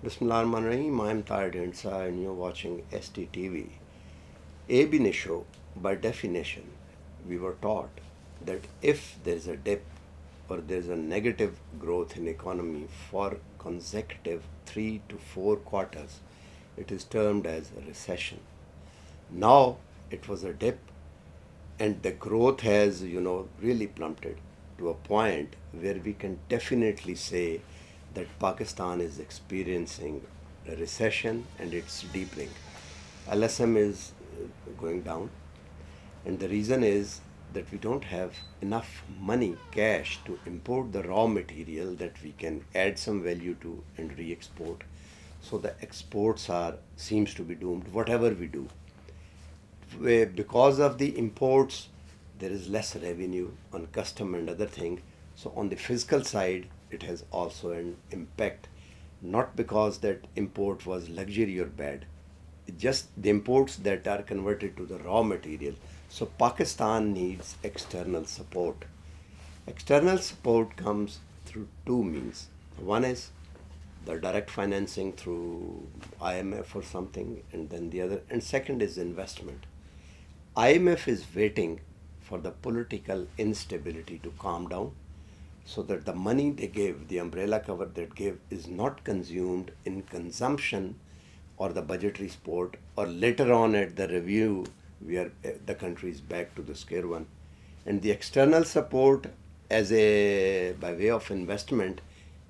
Bismillahirrahmanirrahim. I'm Tahir Dhindsa and you're watching SDTV. Ab initio, by definition, we were taught that if there's a dip or there's a negative growth in economy for consecutive 3 to 4 quarters, it is termed as a recession. Now it was a dip and the growth has, really plummeted to a point where we can definitely say that Pakistan is experiencing a recession and it's deepening. LSM is going down, and the reason is that we don't have enough money, cash, to import the raw material that we can add some value to and re-export. So the exports seems to be doomed, whatever we do. Because of the imports, there is less revenue on custom and other thing. So on the fiscal side, it has also an impact, not because that import was luxury or bad, just the imports that are converted to the raw material. So Pakistan needs external support. External support comes through two means. One is the direct financing through IMF or something, and then the other, and second is investment. IMF is waiting for the political instability to calm down so that the money they give, the umbrella cover that give, is not consumed in consumption or the budgetary support, or later on at the review where the country is back to the square one. And the external support by way of investment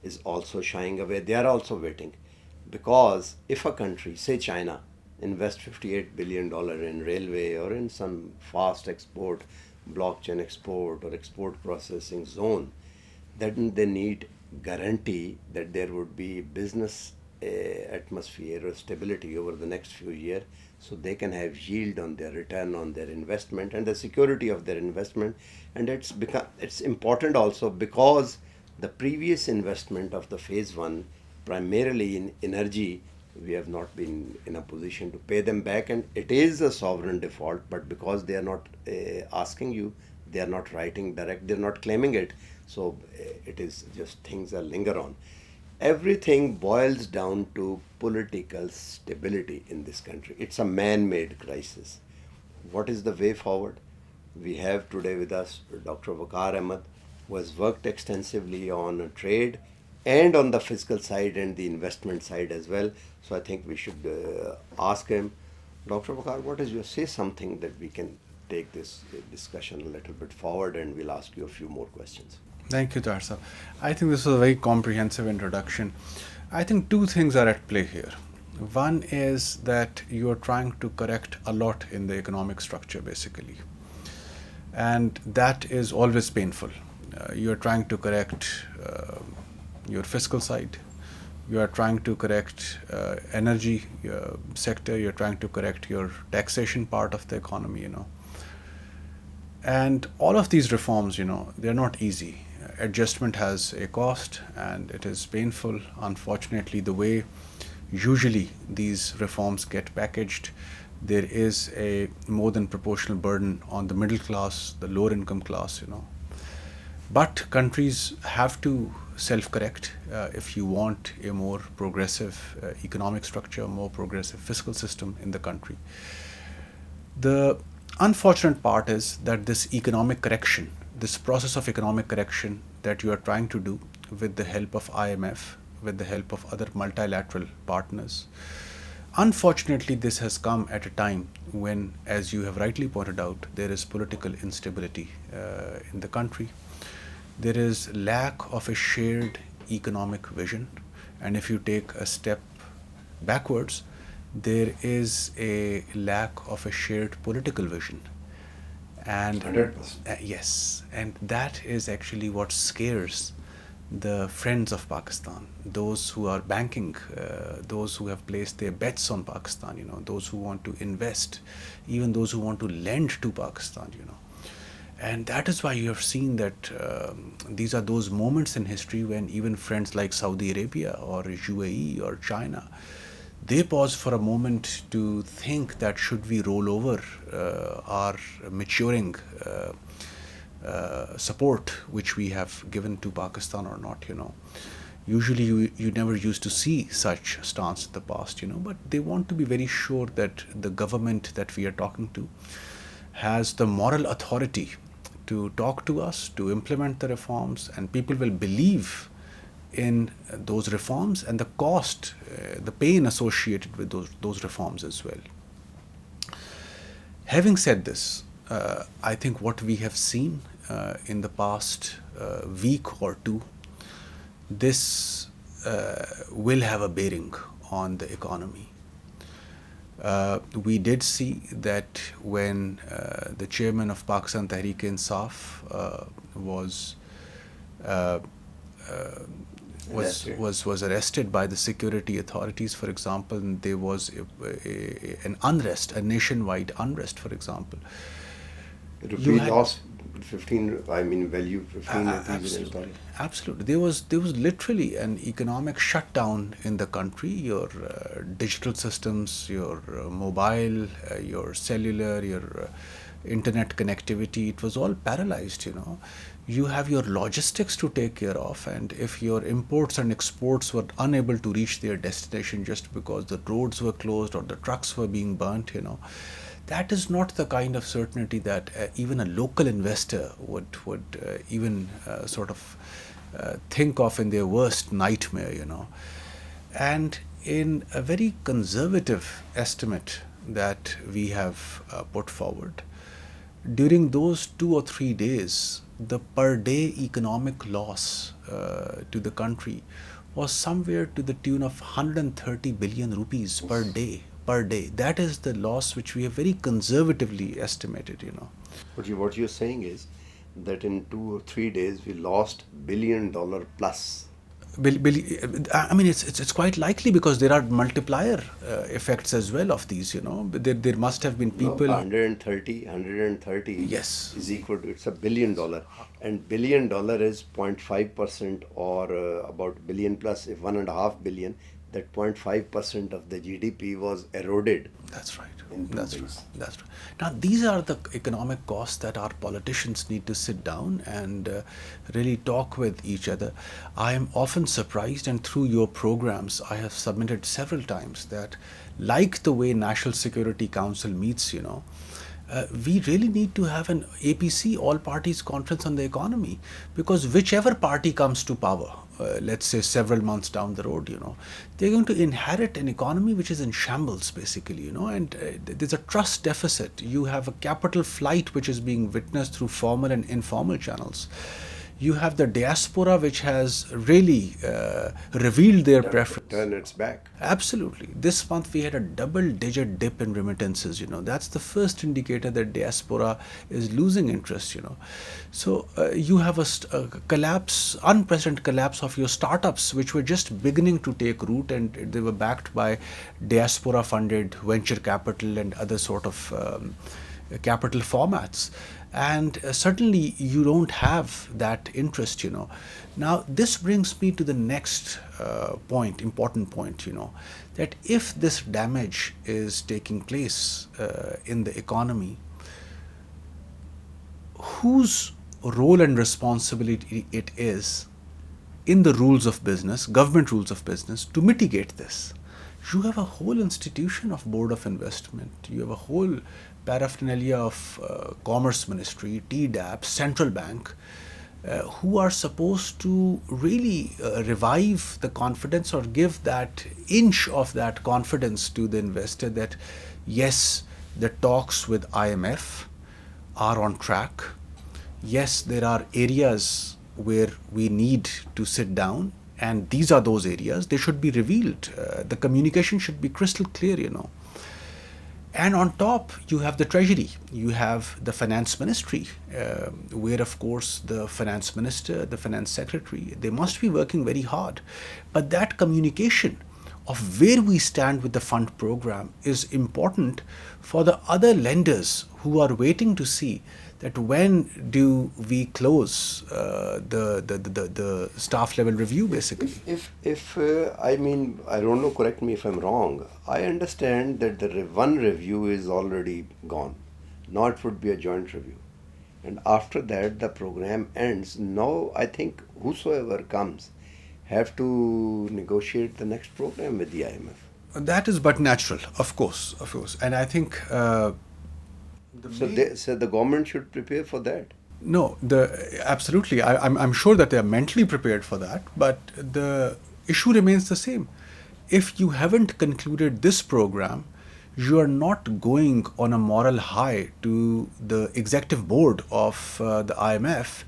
is also shying away. They are also waiting, because if a country, say China, invest $58 billion in railway or in some fast export, blockchain export or export processing zone, then they need guarantee that there would be business atmosphere or stability over the next few years, so they can have yield on their return on their investment and the security of their investment. And it's important also because the previous investment of the phase one, primarily in energy, we have not been in a position to pay them back, and it is a sovereign default, but because they are not asking you, they are not writing direct, they're not claiming it, so it is just things that linger on. Everything boils down to political stability in this country. It's a man-made crisis. What is the way forward? We have today with us Dr. Waqar Ahmad, who has worked extensively on trade and on the fiscal side and the investment side as well. So I think we should ask him. Dr. Waqar, what is your say something that we can take this discussion a little bit forward, and we'll ask you a few more questions. Thank you, Tahir sir. I think this was a very comprehensive introduction. I think two things are at play here. One is that you are trying to correct a lot in the economic structure, basically. And that is always painful. You are trying to correct your fiscal side. You are trying to correct energy sector. You're trying to correct your taxation part of the economy, And all of these reforms, they're not easy. Adjustment has a cost and it is painful. Unfortunately, the way usually these reforms get packaged, there is a more than proportional burden on the middle class, the lower income class, But countries have to self-correct if you want a more progressive economic structure, a more progressive fiscal system in the country. The unfortunate part is that this economic correction, this process of economic correction that you are trying to do with the help of IMF, with the help of other multilateral partners, unfortunately this has come at a time when, as you have rightly pointed out, there is political instability in the country. There is lack of a shared economic vision, and if you take a step backwards, there is a lack of a shared political vision. And 100%. Yes, and that is actually what scares the friends of Pakistan, those who are banking, those who have placed their bets on Pakistan, those who want to invest, even those who want to lend to Pakistan, And that is why you have seen that these are those moments in history when even friends like Saudi Arabia or UAE or China, they pause for a moment to think that should we roll over our maturing support which we have given to Pakistan or not, Usually you never used to see such stance in the past, but they want to be very sure that the government that we are talking to has the moral authority to talk to us, to implement the reforms, and people will believe in those reforms and the cost, the pain associated with those reforms as well. Having said this, I think what we have seen in the past week or two, this will have a bearing on the economy. We did see that when the chairman of Pakistan Tehreek-e-Insaf was arrested by the security authorities, for example, and there was an unrest, a nationwide unrest, for example. Rupee lost 15, value 15 rupees. Absolutely. There was literally an economic shutdown in the country. Your digital systems, your mobile, your cellular, your internet connectivity, it was all paralyzed, You have your logistics to take care of, and if your imports and exports were unable to reach their destination just because the roads were closed or the trucks were being burnt, that is not the kind of certainty that even a local investor would even sort of think of in their worst nightmare, And in a very conservative estimate that we have put forward, during those 2 or 3 days, the per day economic loss to the country was somewhere to the tune of 130 billion rupees per day. That is the loss which we have very conservatively estimated, What you're saying is that in 2 or 3 days we lost $1 billion plus. It's quite likely because there are multiplier effects as well of these, There must have been people. 130 yes, is equal to, it's $1 billion. And $1 billion is 0.5% or about billion plus, if 1.5 billion, that 0.5% of the GDP was eroded. That's right. That's right. Now, these are the economic costs that our politicians need to sit down and really talk with each other. I am often surprised, and through your programs, I have submitted several times that, like the way National Security Council meets, we really need to have an APC, all parties conference on the economy, because whichever party comes to power, let's say several months down the road, they're going to inherit an economy which is in shambles, basically, and there's a trust deficit. You have a capital flight which is being witnessed through formal and informal channels. You have the diaspora which has really revealed their preference. Turn its back. Absolutely. This month we had a double-digit dip in remittances, That's the first indicator that diaspora is losing interest, So you have a collapse, unprecedented collapse of your startups which were just beginning to take root, and they were backed by diaspora-funded venture capital and other sort of capital formats. And certainly you don't have that interest, Now, this brings me to the next important point, that if this damage is taking place in the economy, whose role and responsibility it is in the rules of business, government rules of business, to mitigate this? You have a whole institution of Board of Investment. You have a whole paraphernalia of Commerce Ministry, TDAP, Central Bank, who are supposed to really revive the confidence or give that inch of that confidence to the investor that, yes, the talks with IMF are on track. Yes, there are areas where we need to sit down, and these are those areas. They should be revealed. The communication should be crystal clear, And on top, you have the Treasury, you have the Finance Ministry, where, of course, the Finance Minister, the Finance Secretary, they must be working very hard. But that communication of where we stand with the fund program is important for the other lenders who are waiting to see that when do we close the staff level review, basically. I mean, I don't know, correct me if I'm wrong. I understand that the one review is already gone. Now it would be a joint review. And after that, the program ends. Now, I think whosoever comes have to negotiate the next program with the IMF. That is but natural, of course, and I think So the government should prepare for that. no, absolutely. I'm sure that they are mentally prepared for that, but the issue remains the same. If you haven't concluded this program, you are not going on a moral high to the executive board of the IMF,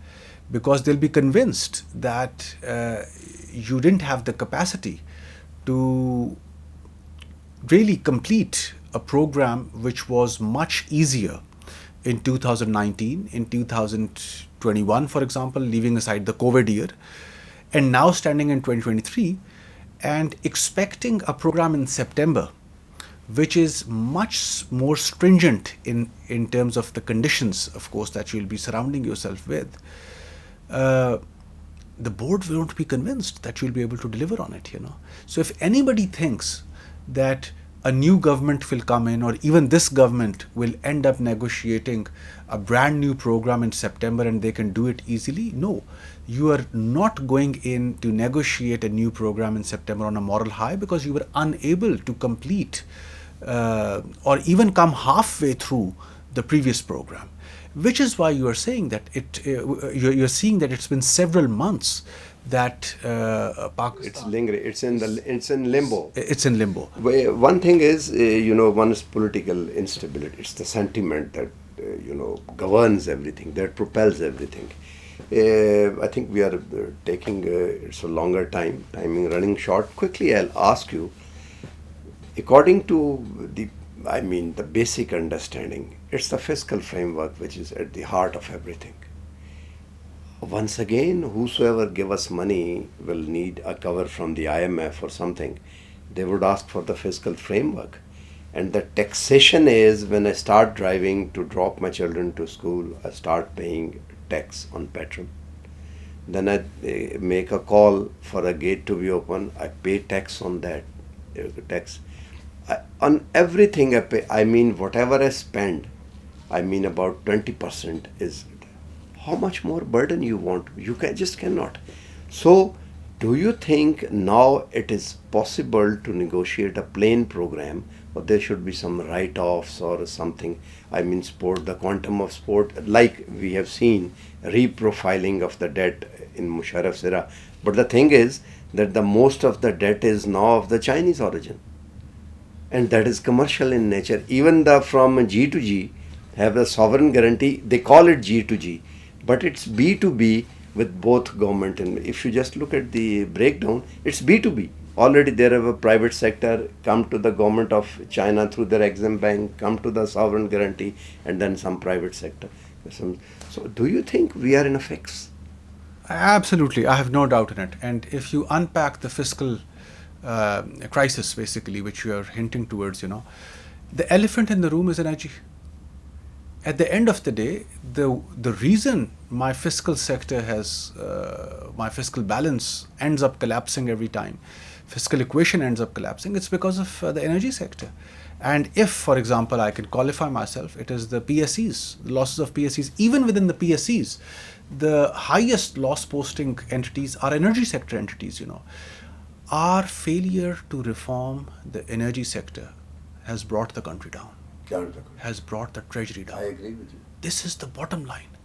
because they'll be convinced that you didn't have the capacity to really complete a program which was much easier in 2019, in 2021, for example, leaving aside the COVID year, and now standing in 2023 and expecting a program in September which is much more stringent in terms of the conditions, of course, that you'll be surrounding yourself with. The board won't be convinced that you'll be able to deliver on it, So if anybody thinks that a new government will come in, or even this government will end up negotiating a brand new program in September and they can do it easily, no. You are not going in to negotiate a new program in September on a moral high because you were unable to complete or even come halfway through the previous program. Which is why you are saying that you're seeing that it's been several months that Pakistan. It's lingering. It's in limbo. It's in limbo. One thing is, one is political instability. It's the sentiment that governs everything, that propels everything. I think we are taking it's a longer timing running short. Quickly, I'll ask you. According to the basic understanding, it's the fiscal framework which is at the heart of everything. Once again, whosoever give us money will need a cover from the IMF or something. They would ask for the fiscal framework. And the taxation is, when I start driving to drop my children to school, I start paying tax on petrol. Then I make a call for a gate to be open, I pay tax on that. Tax. On everything I pay, whatever I spend, about 20% is. How much more burden you want? You cannot. So, do you think now it is possible to negotiate a plain program, or there should be some write-offs or something? Sport, the quantum of sport, like we have seen, reprofiling of the debt in Musharraf's era. But the thing is that the most of the debt is now of the Chinese origin, and that is commercial in nature. Even from G to G have a sovereign guarantee. They call it G to G. But it's B2B with both government and if you just look at the breakdown, it's B2B. Already there have a private sector come to the government of China through their Exim Bank, come to the sovereign guarantee, and then some private sector. So do you think we are in a fix? Absolutely, I have no doubt in it. And if you unpack the fiscal crisis, basically, which you are hinting towards, the elephant in the room is energy. At the end of the day, the reason my fiscal sector my fiscal balance ends up collapsing every time, fiscal equation ends up collapsing, it's because of the energy sector. And if, for example, I can qualify myself, it is the PSEs, the losses of PSEs. Even within the PSEs, the highest loss posting entities are energy sector entities, Our failure to reform the energy sector has brought the country down. Has brought the treasury down. I agree with you. This is the bottom line.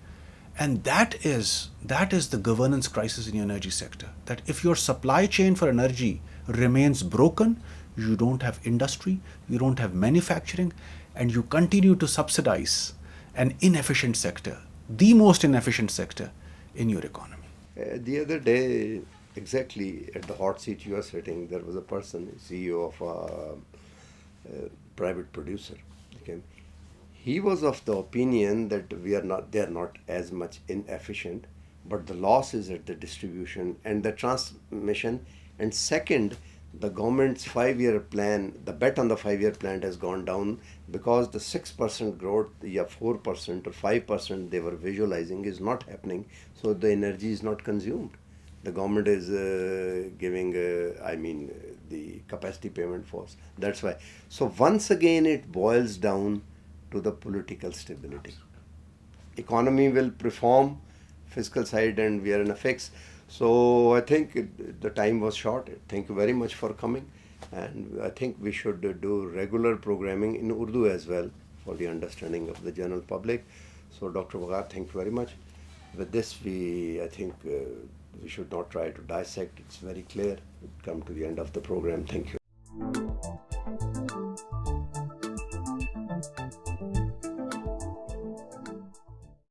And that is the governance crisis in your energy sector. That if your supply chain for energy remains broken, you don't have industry, you don't have manufacturing, and you continue to subsidize an inefficient sector, the most inefficient sector in your economy. The other day, exactly at the hot seat you are sitting, there was a person, CEO of a private producer. Okay. He was of the opinion that they are not as much inefficient, but the loss is at the distribution and the transmission. And second, the government's 5-year plan, the bet on the 5-year plan has gone down because the 6% growth, 4% or 5% they were visualizing is not happening. So the energy is not consumed. The government is giving, the capacity payment force. That's why. So once again, it boils down to the political stability. Economy will perform, fiscal side, and we are in a fix. So I think the time was short. Thank you very much for coming, and I think we should do regular programming in Urdu as well for the understanding of the general public. So Dr. Waqar, thank you very much. With this, I think we should not try to dissect. It's very clear. We come to the end of the program. Thank you.